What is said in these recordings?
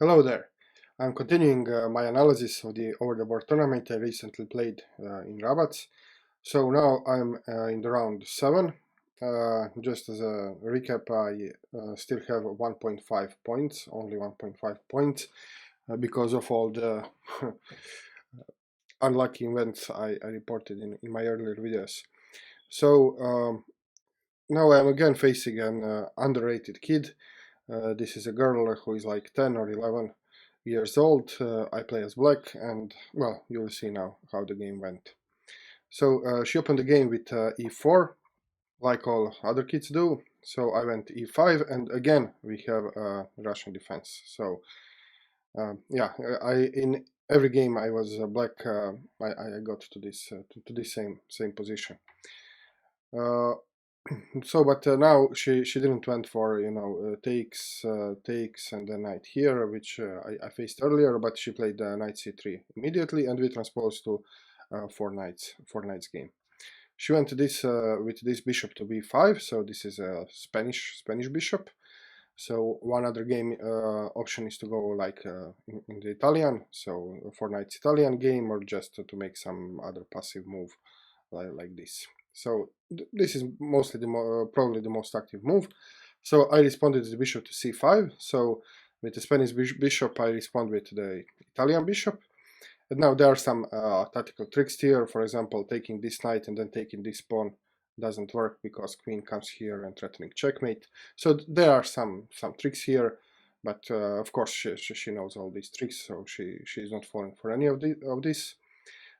Hello there. I'm continuing my analysis of the over-the-board tournament I recently played in Rabac. So now I'm in the round 7. Just as a recap, I still have 1.5 points, only 1.5 points, because of all the unlucky events I reported in my earlier videos. So now I'm again facing an underrated kid. This is a girl who is like 10 or 11 years old. I play as black, and well, you'll see now how the game went. So she opened the game with e4, like all other kids do. So I went e5, and again we have Russian defense. So yeah, in every game I was black. I got to this same position. So, but now she didn't went for takes and the knight here, which I faced earlier, but she played knight c3 immediately, and we transposed to four knights game. She went to this with this bishop to b5, so this is a Spanish bishop. So one other game option is to go like in the Italian, so four knights Italian game, or just to make some other passive move like this. So this is mostly probably the most active move. So I responded to the bishop to c5. So with the Spanish bishop, I respond with the Italian bishop. And now there are some tactical tricks here. For example, taking this knight and then taking this pawn doesn't work because queen comes here and threatening checkmate. So there are some tricks here, but of course she knows all these tricks, so she's not falling for any of this.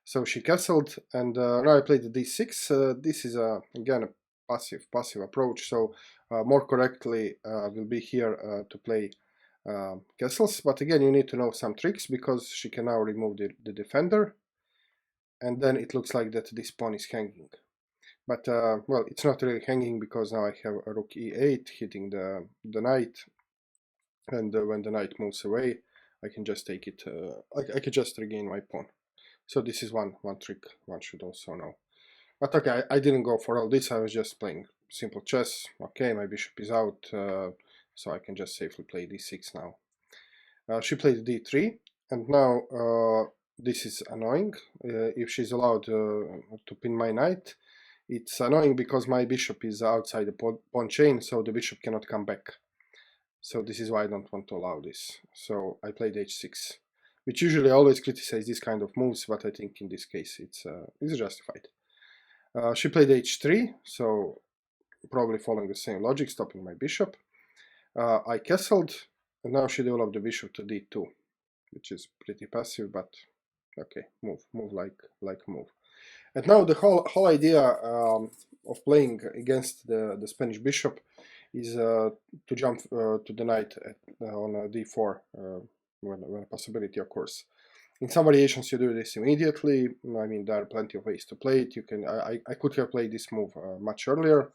So she castled, and now I played the d6. This is again a passive approach. So more correctly will be here to play castles. But again, you need to know some tricks because she can now remove the defender, and then it looks like that this pawn is hanging. But well, it's not really hanging because now I have a rook e8 hitting the knight, and when the knight moves away, I can just take it. I can just regain my pawn. So this is one trick one should also know. But okay, I didn't go for all this. I was just playing simple chess. Okay, my bishop is out, so I can just safely play d6 now. She played d3, and now this is annoying. If she's allowed to pin my knight, it's annoying because my bishop is outside the pawn chain, so the bishop cannot come back. So this is why I don't want to allow this. So I played h6, which usually I always criticize this kind of moves, but I think in this case it's justified. She played h3, so probably following the same logic, stopping my bishop. I castled, and now she developed the bishop to d2, which is pretty passive, but okay, move like move. And now the whole idea of playing against the Spanish bishop is to jump to the knight on d4 when a possibility occurs. In some variations you do this immediately. I mean, there are plenty of ways to play it. You can I could have played this move much earlier,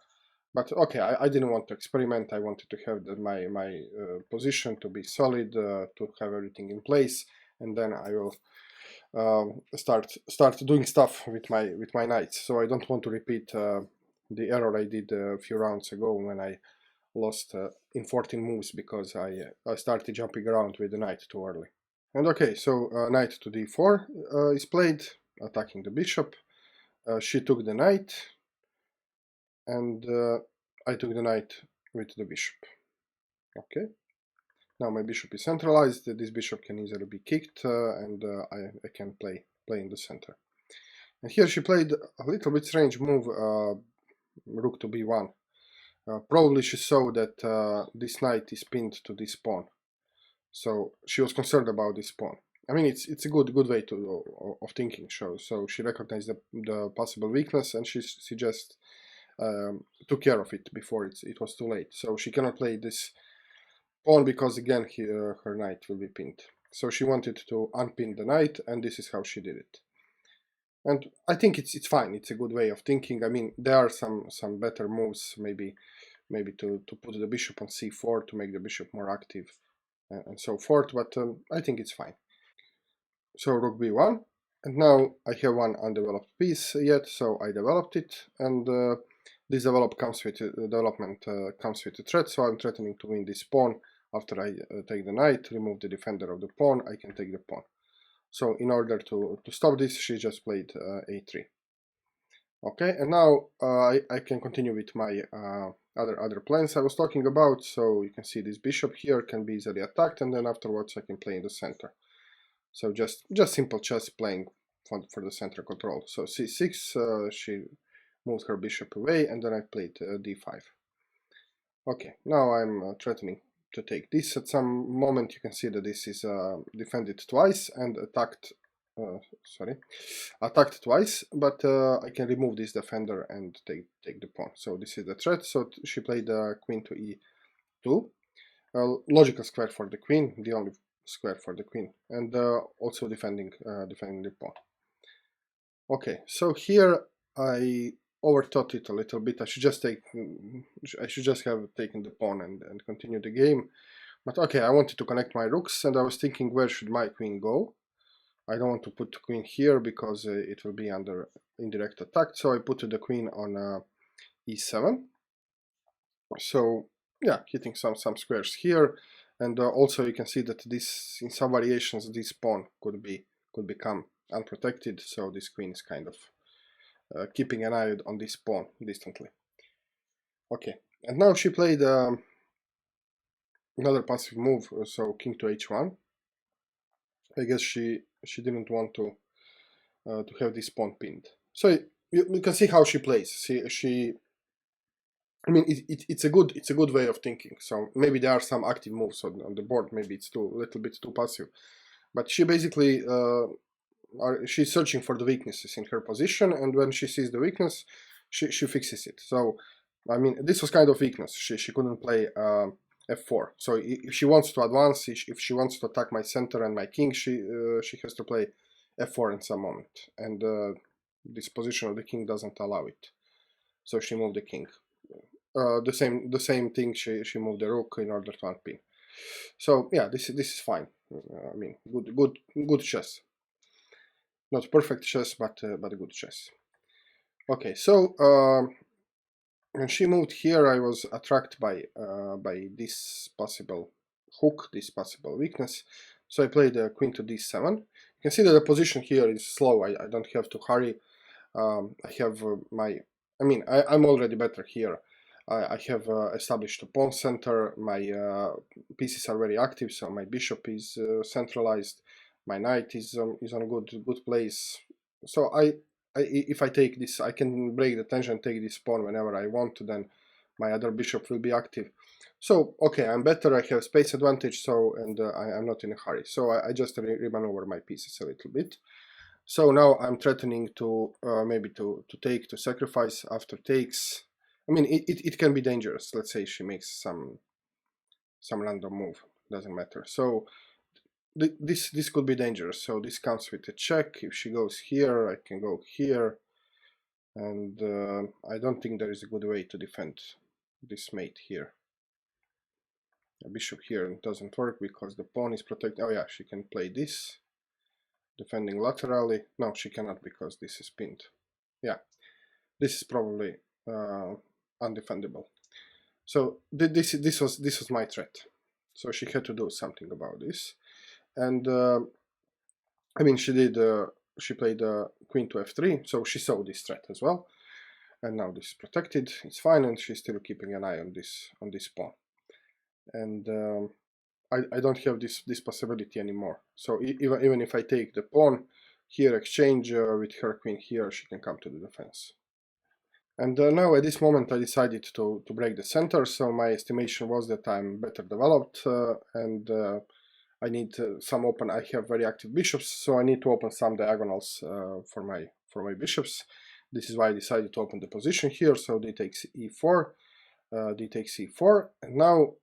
but okay, I didn't want to experiment. I wanted to have my position to be solid, to have everything in place, and then I will start doing stuff with my knights. So I don't want to repeat the error I did a few rounds ago when I lost in 14 moves because I started jumping around with the knight too early. And okay, so knight to d4 is played, attacking the bishop. She took the knight, and I took the knight with the bishop. Okay. Now my bishop is centralized. This bishop can easily be kicked, and I can play in the center. And here she played a little bit strange move, rook to b1. Probably she saw that this knight is pinned to this pawn, so she was concerned about this pawn. I mean, it's a good way of thinking. So she recognized the possible weakness, and she just took care of it before it was too late. So she cannot play this pawn because again her knight will be pinned. So she wanted to unpin the knight, and this is how she did it. And I think it's fine. It's a good way of thinking. I mean, there are some better moves, maybe to put the bishop on c4 to make the bishop more active and so forth, but I think it's fine. So rook b1, and now I have one undeveloped piece yet, so I developed it, and this development comes with a threat, so I'm threatening to win this pawn after I take the knight, remove the defender of the pawn, I can take the pawn. So in order to stop this, she just played a3. Okay, and now I can continue with my other plans I was talking about. So you can see this bishop here can be easily attacked, and then afterwards I can play in the center. So just simple chess playing for the center control. So c6, she moved her bishop away, and then I played d5. Okay, now I'm threatening to take this. At some moment you can see that this is defended twice and attacked attacked twice, but I can remove this defender and take the pawn. So this is the threat. So she played queen to e2, logical square for the queen, the only square for the queen, and also defending the pawn. Okay, so here I overthought it a little bit. I should just have taken the pawn and continue the game. But okay, I wanted to connect my rooks, and I was thinking, where should my queen go? I don't want to put the queen here because it will be under indirect attack. So I put the queen on e7. So yeah, hitting some squares here, and also you can see that this, in some variations, this pawn could become unprotected. So this queen is kind of keeping an eye on this pawn distantly. Okay, and now she played another passive move, so king to h1. I guess she didn't want to have this pawn pinned. So you can see how she plays. I mean, it's a good way of thinking. So maybe there are some active moves on the board. Maybe it's a little bit too passive, but she basically she's searching for the weaknesses in her position, and when she sees the weakness, she fixes it. So I mean, this was kind of weakness. She couldn't play f4. So if she wants to advance, if she wants to attack my center and my king, she has to play f4 in some moment, and this position of the king doesn't allow it. So she moved the king. The same thing. She moved the rook in order to unpin. So yeah, this is fine. I mean, good chess. Not perfect chess, but good chess. Okay, so when she moved here, I was attracted by this possible hook, this possible weakness. So I played queen to d7. You can see that the position here is slow. I don't have to hurry. I have I'm already better here. I have established a pawn center. My pieces are very active, so my bishop is centralized. My knight is on a good place. So if I take this, I can break the tension, take this pawn whenever I want. Then my other bishop will be active. So okay, I'm better. I have space advantage. So and I'm not in a hurry. So I just remaneuver my pieces a little bit. So now I'm threatening to maybe to sacrifice after takes. I mean, it can be dangerous. Let's say she makes some random move. Doesn't matter. So this could be dangerous. So this comes with a check. If she goes here, I can go here, and I don't think there is a good way to defend this mate here. A bishop here doesn't work because the pawn is protected. Oh yeah, she can play this. Defending laterally. No, she cannot because this is pinned. Yeah, this is probably undefendable. So this was my threat. So she had to do something about this, and I mean she did. She played queen to f3, so she saw this threat as well, and now this is protected. It's fine, and she's still keeping an eye on this pawn, and I don't have this possibility anymore. So even if I take the pawn here, exchange with her queen here, she can come to the defense. And now at this moment I decided to break the center, so my estimation was that I'm better developed and I need some open. I have very active bishops, so I need to open some diagonals for my bishops. This is why I decided to open the position here. So d takes e4, d takes e4, and now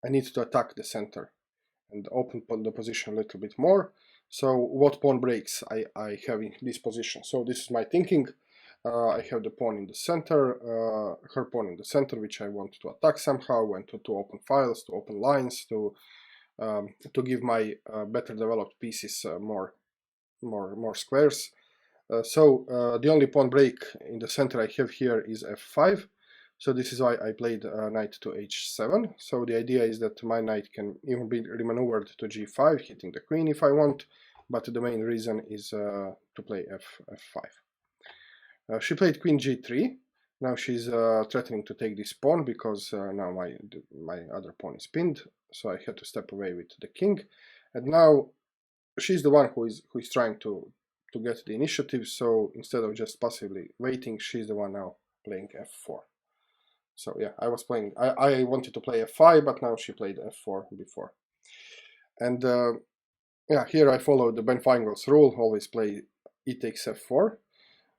I need to attack the center and open the position a little bit more. So what pawn breaks I have in this position? So this is my thinking. I have the pawn in the center, her pawn in the center, which I want to attack somehow, and to open files, to open lines, to give my better developed pieces more squares. So the only pawn break in the center I have here is f5. So this is why I played knight to h7. So the idea is that my knight can even be remaneuvered to g5, hitting the queen if I want, but the main reason is to play f5. She played queen g3. Now she's threatening to take this pawn because now my other pawn is pinned, so I had to step away with the king. And now she's the one who is trying to get the initiative, so instead of just passively waiting, she's the one now playing f4. So yeah, I was playing, I wanted to play f5, but now she played f4 before. And yeah, here I followed the Ben Feingold's rule, always play e takes f4.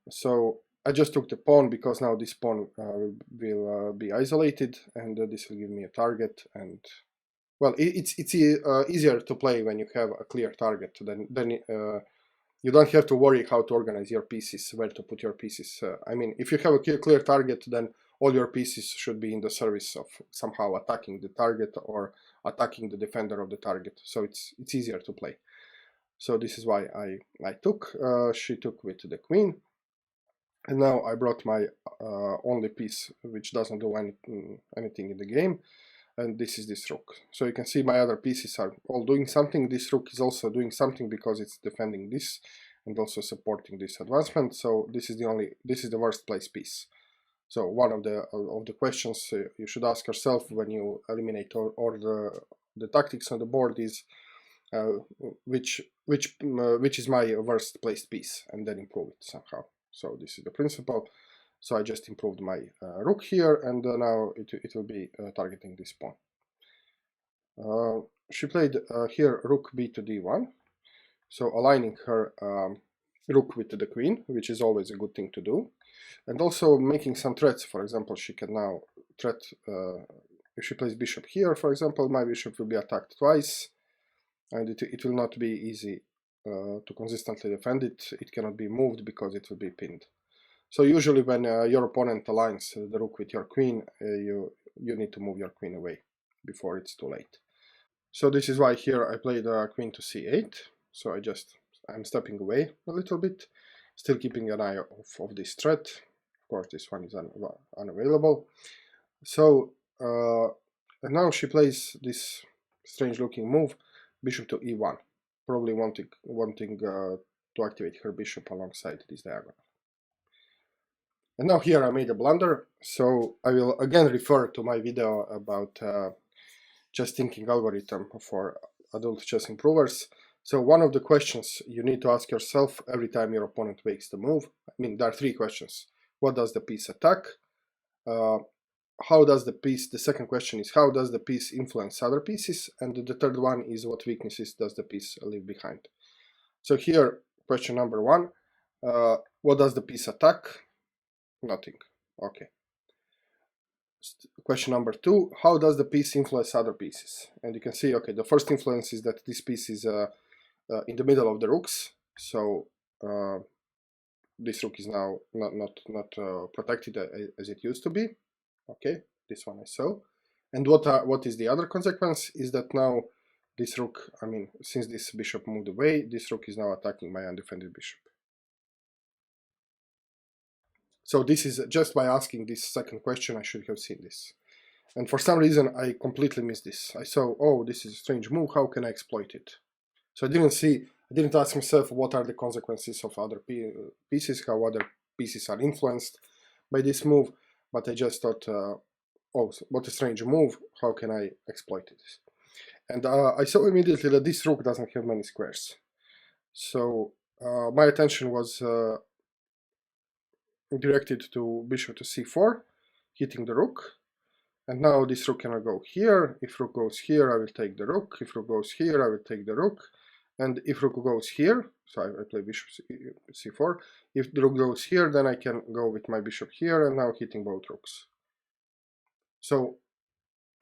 So I just took the pawn because now this pawn will be isolated, and this will give me a target. And well, it's easier to play when you have a clear target. Then you don't have to worry how to organize your pieces, where to put your pieces. I mean, if you have a clear target, then all your pieces should be in the service of somehow attacking the target or attacking the defender of the target. So it's easier to play. So this is why I took. She took with the queen. And now I brought my only piece which doesn't do anything in the game, and this is this rook. So you can see my other pieces are all doing something. This rook is also doing something because it's defending this and also supporting this advancement. So this is the worst placed piece. So one of the questions you should ask yourself when you eliminate all the tactics on the board is which is my worst placed piece, and then improve it somehow. So this is the principle. So I just improved my rook here, and now it will be targeting this pawn. She played here rook b to d1, so aligning her rook with the queen, which is always a good thing to do, and also making some threats. For example, she can now threat, if she plays bishop here, for example, my bishop will be attacked twice, and it will not be easy to consistently defend it. It cannot be moved because it will be pinned. So usually when your opponent aligns the rook with your queen, you need to move your queen away before it's too late. So this is why here I played queen to c8. So I'm stepping away a little bit, still keeping an eye of this threat. Of course, this one is unavailable. So and now she plays this strange looking move, bishop to e1, probably wanting to activate her bishop alongside this diagonal. And now here I made a blunder, so I will again refer to my video about chess thinking algorithm for adult chess improvers. So one of the questions you need to ask yourself every time your opponent makes the move, I mean, there are three questions. What does the piece attack? How does the second question is, how does the piece influence other pieces? And the third one is, what weaknesses does the piece leave behind? So here, question number one, what does the piece attack? Nothing. Okay. Question number two, how does the piece influence other pieces? And you can see, okay, the first influence is that this piece is in the middle of the rooks, so this rook is now not protected as it used to be. Okay, this one I saw. And what is the other consequence is that now this rook, I mean, since this bishop moved away, this rook is now attacking my undefended bishop. So this is just by asking this second question, I should have seen this. And for some reason, I completely missed this. I saw, oh, this is a strange move, how can I exploit it? So I didn't ask myself what are the consequences of other pieces, how other pieces are influenced by this move, but I just thought, oh, what a strange move, how can I exploit it? And I saw immediately that this rook doesn't have many squares. So my attention was directed to bishop to c4, hitting the rook. And now this rook cannot go here. If rook goes here, I will take the rook. If rook goes here, I will take the rook. And if rook goes here, so I play bishop c4. If the rook goes here, then I can go with my bishop here, and now hitting both rooks. So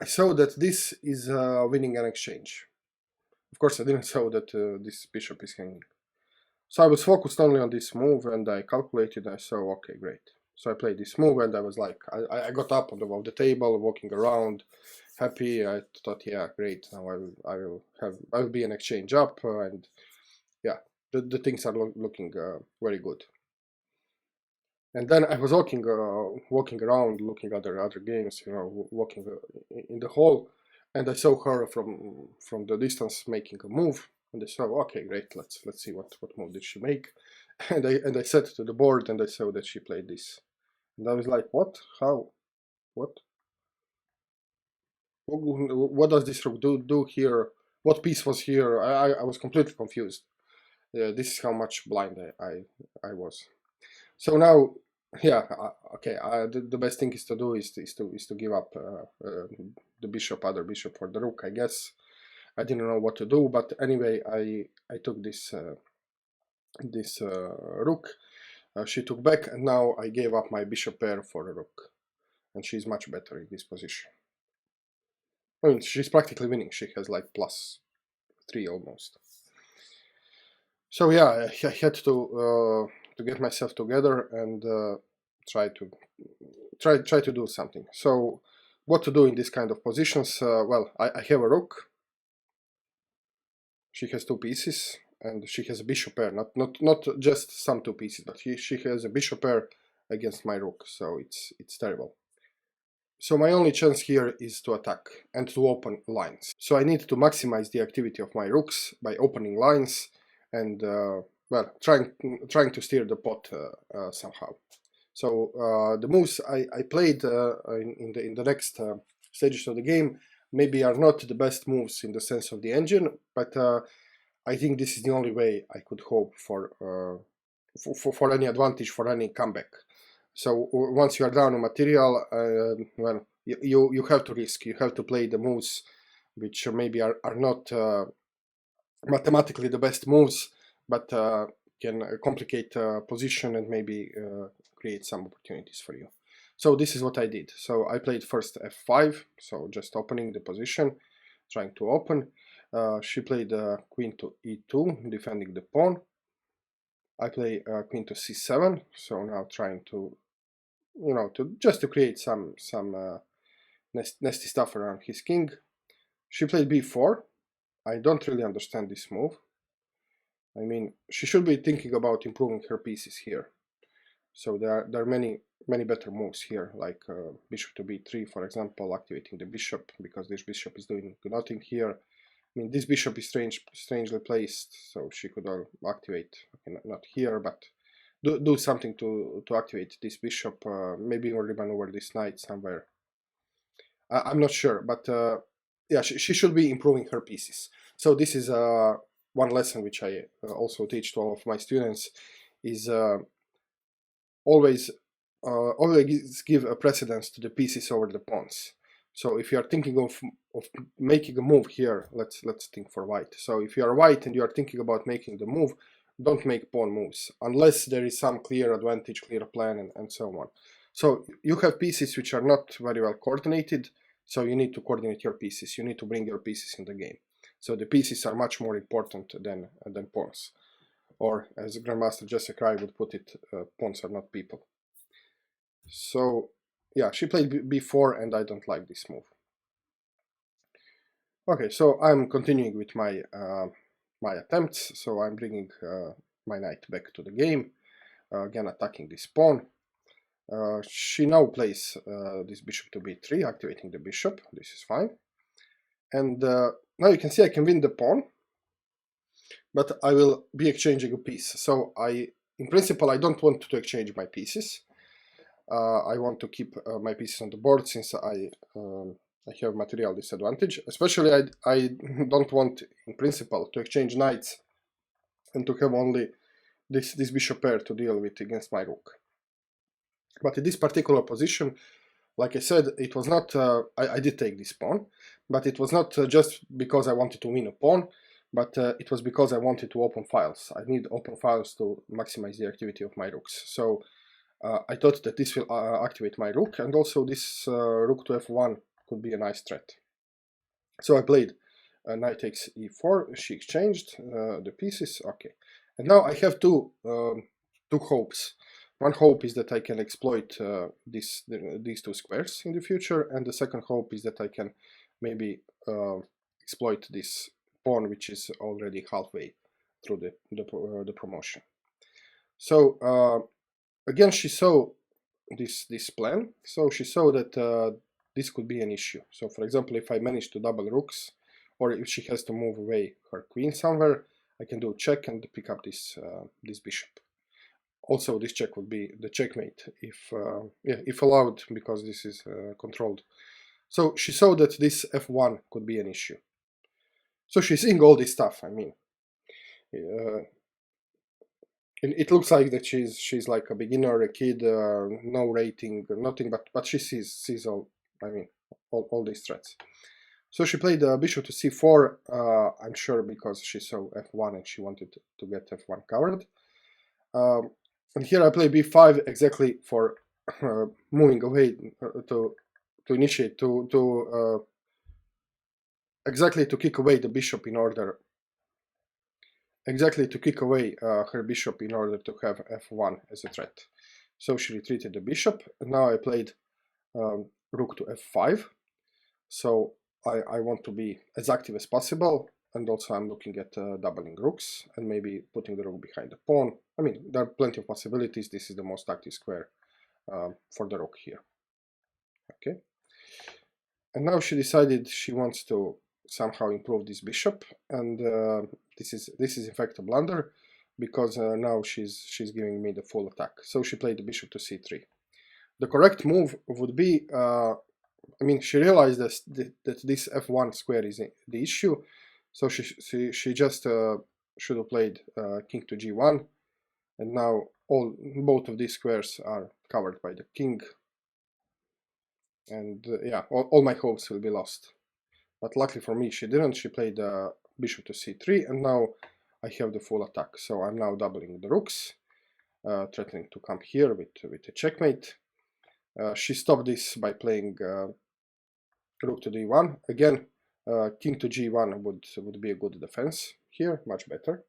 I saw that this is winning an exchange. Of course, I didn't saw that this bishop is hanging. So I was focused only on this move, and I calculated, I saw, okay, great. So I played this move, and I was like, I got up on the table, walking around, happy. I thought, yeah, great. Now I will be an exchange up, and yeah, the things are looking very good. And then I was walking around, looking at other games, walking in the hall, and I saw her from the distance making a move, and I saw, okay, great, let's see what move did she make, and I sat to the board and I saw that she played this, and I was like, what? How? What? What does this rook do here? What piece was here? I was completely confused. This is how much blind I was. So now, yeah, okay. The best thing is to do is to give up the bishop, other bishop for the rook. I guess I didn't know what to do, but anyway, I took this rook. She took back, and now I gave up my bishop pair for a rook, and she's much better in this position. I mean, she's practically winning. She has like +3 almost. So yeah, I had to get myself together and try to do something. So what to do in this kind of positions? Well, I have a rook. She has 2 pieces, and she has a bishop pair. Not just some 2 pieces, but she has a bishop pair against my rook. So it's terrible. So my only chance here is to attack and to open lines. So I need to maximize the activity of my rooks by opening lines and well, trying to steer the pot somehow. So the moves I played in the next stages of the game maybe are not the best moves in the sense of the engine, but I think this is the only way I could hope for any advantage, for any comeback. So once you are down on material, well, you have to risk. You have to play the moves which maybe are not mathematically the best moves, but can complicate position and maybe create some opportunities for you. So this is what I did. So I played first f5, so just opening the position, trying to open. She played queen to e2, defending the pawn. I play queen to c7, so now trying to, to create some nasty stuff around his king. She played b4. I don't really understand this move. I mean, she should be thinking about improving her pieces here. So there are many better moves here, like bishop to b3, for example, activating the bishop, because this bishop is doing nothing here. I mean, this bishop is strangely placed, so she could activate, okay, not here, but do something to activate this bishop, maybe even maneuver this knight somewhere. I'm not sure, but yeah, she should be improving her pieces. So this is one lesson which I also teach to all of my students, is always give a precedence to the pieces over the pawns. So if you are thinking of making a move here, let's think for white. So if you are white and you are thinking about making the move, don't make pawn moves unless there is some clear advantage, clear plan, and so on. So you have pieces which are not very well coordinated, so you need to coordinate your pieces. You need to bring your pieces in the game. So the pieces are much more important than pawns. Or as Grandmaster Jesse Cry would put it, pawns are not people. So yeah, she played b4 and I don't like this move. Okay, so I'm continuing with my my attempts. So I'm bringing my knight back to the game, again attacking this pawn. She now plays this bishop to b3, activating the bishop. This is fine. And now you can see I can win the pawn, but I will be exchanging a piece. So in principle, I don't want to exchange my pieces. I want to keep my pieces on the board since I have material disadvantage. Especially I don't want, in principle, to exchange knights and to have only this bishop pair to deal with against my rook. But in this particular position, like I said, it was not, I did take this pawn, but it was not just because I wanted to win a pawn, but it was because I wanted to open files. I need open files to maximize the activity of my rooks. So I thought that this will activate my rook, and also this rook to f1 could be a nice threat. So I played knight takes e4, she exchanged the pieces, okay. And now I have two hopes. One hope is that I can exploit these 2 squares in the future, and the second hope is that I can maybe exploit this pawn, which is already halfway through the promotion. So again, she saw this plan, so she saw that this could be an issue. So for example, if I manage to double rooks, or if she has to move away her queen somewhere, I can do check and pick up this bishop. Also, this check would be the checkmate if yeah, if allowed, because this is controlled. So she saw that this f1 could be an issue. So she's seeing all this stuff. I mean, it looks like that she's like a beginner, a kid, no rating, nothing, but she sees all. I mean, all these threats. So she played bishop to c4. I'm sure because she saw f1 and she wanted to get f1 covered. And here I play b5 exactly for moving away to initiate to exactly to kick away the bishop in order. Exactly to kick away her bishop in order to have f1 as a threat. So she retreated the bishop, and now I played rook to f5. So I want to be as active as possible, and also I'm looking at doubling rooks and maybe putting the rook behind the pawn. I mean, there are plenty of possibilities. This is the most active square for the rook here. Okay. And now she decided she wants to somehow improve this bishop, and this is in fact a blunder, because now she's giving me the full attack. So she played the bishop to c3. The correct move would be, I mean, she realized that this f1 square is the issue, so she just should have played king to g1, and now both of these squares are covered by the king, and yeah, all my hopes will be lost. But luckily for me, she didn't. She played bishop to c3, and now I have the full attack. So I'm now doubling the rooks, threatening to come here with a checkmate. She stopped this by playing rook to d1. Again, king to g1 would be a good defense here, much better.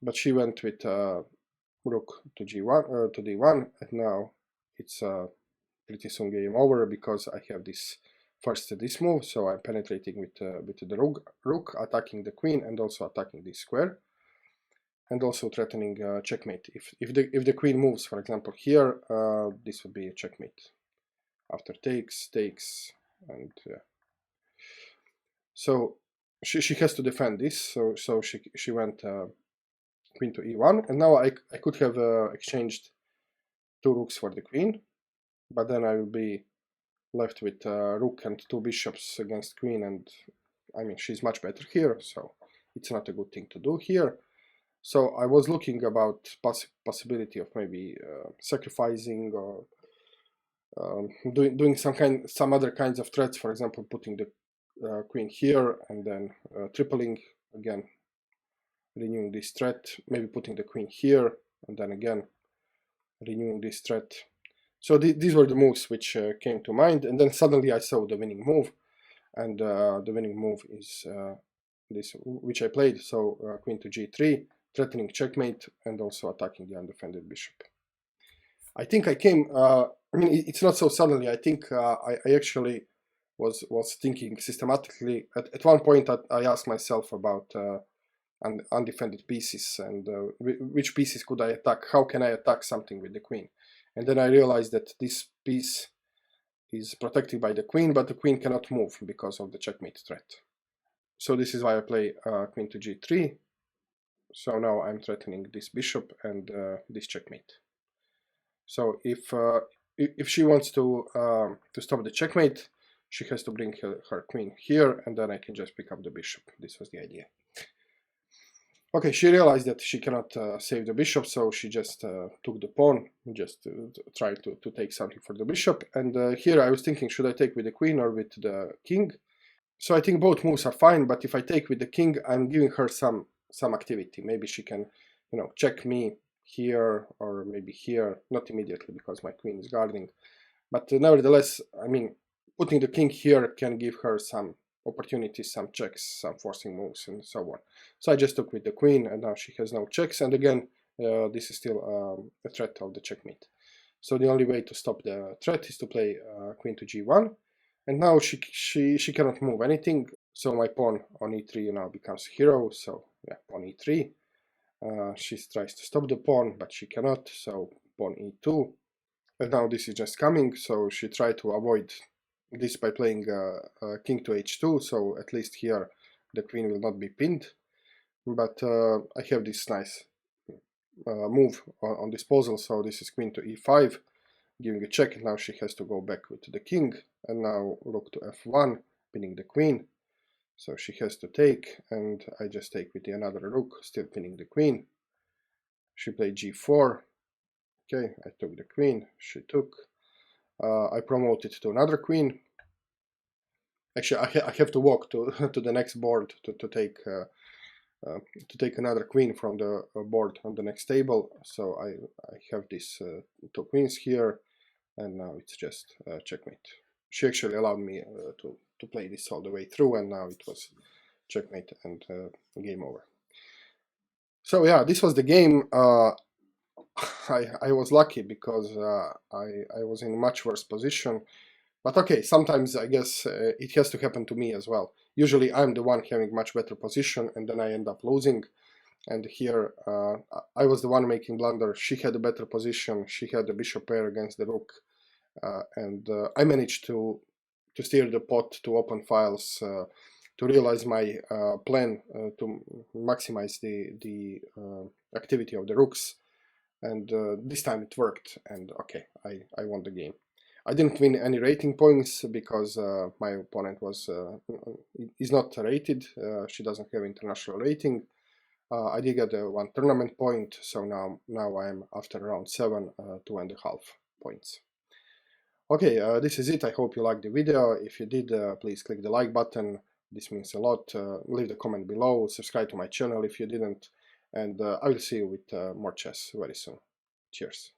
But she went with rook to g1 to d1, and now it's pretty soon game over, because I have this move, so I'm penetrating with the rook, attacking the queen, and also attacking this square, and also threatening checkmate. If the queen moves, for example, here, this would be a checkmate. After takes, and so she has to defend this. So she went queen to e1, and now I could have exchanged 2 rooks for the queen, but then I will be left with rook and 2 bishops against queen, and I mean, she's much better here, so it's not a good thing to do here. So I was looking about possibility of maybe sacrificing, or doing some other kinds of threats. For example, putting the queen here and then tripling again, renewing this threat. Maybe putting the queen here and then again renewing this threat. So these were the moves which came to mind, and then suddenly I saw the winning move, and the winning move is this, which I played. So queen to g3, threatening checkmate, and also attacking the undefended bishop. I think I came. I mean, it's not so suddenly. I think I actually was thinking systematically. At one point, I asked myself about undefended pieces, and which pieces could I attack? How can I attack something with the queen? And then I realized that this piece is protected by the queen, but the queen cannot move because of the checkmate threat. So this is why I play queen to g3. So now I'm threatening this bishop and this checkmate. So if she wants to stop the checkmate, she has to bring her queen here, and then I can just pick up the bishop. This was the idea. Okay, she realized that she cannot save the bishop, so she just took the pawn, just tried to take something for the bishop. And here I was thinking, should I take with the queen or with the king? So I think both moves are fine, but if I take with the king, I'm giving her some activity. Maybe she can, check me here, or maybe here, not immediately because my queen is guarding. But nevertheless, I mean, putting the king here can give her some opportunities, some checks, some forcing moves, and so on. So I just took with the queen, and now she has no checks, and again, this is still a threat of the checkmate. So the only way to stop the threat is to play queen to g1, and now she cannot move anything, so my pawn on e3 now becomes hero. So yeah, pawn e3. She tries to stop the pawn, but she cannot, so pawn e2, and now this is just coming, so she tried to avoid this by playing king to h2, so at least here the queen will not be pinned. But I have this nice move on disposal, so this is queen to e5, giving a check, and now she has to go back with the king, and now rook to f1, pinning the queen. So she has to take, and I just take with the another rook, still pinning the queen. She played g4. Okay, I took the queen, she took. I promoted to another queen. Actually, I have to walk to to the next board to take another queen from the board on the next table. So I have these two queens here, and now it's just checkmate. She actually allowed me to play this all the way through, and now it was checkmate and game over. So yeah, this was the game. I was lucky because I was in a much worse position. But okay, sometimes I guess it has to happen to me as well. Usually I'm the one having much better position, and then I end up losing. And here I was the one making blunder. She had a better position. She had the bishop pair against the rook, and I managed to steer the pot to open files, to realize my plan to maximize the activity of the rooks. And this time it worked, and okay, I won the game. I didn't win any rating points because my opponent is not rated. She doesn't have international rating. I did get one tournament point, so now I'm after round 7, 2.5 points. Okay, this is it. I hope you liked the video. If you did, please click the like button. This means a lot. Leave the comment below. Subscribe to my channel if you didn't. And I will see you with more chess very soon. Cheers.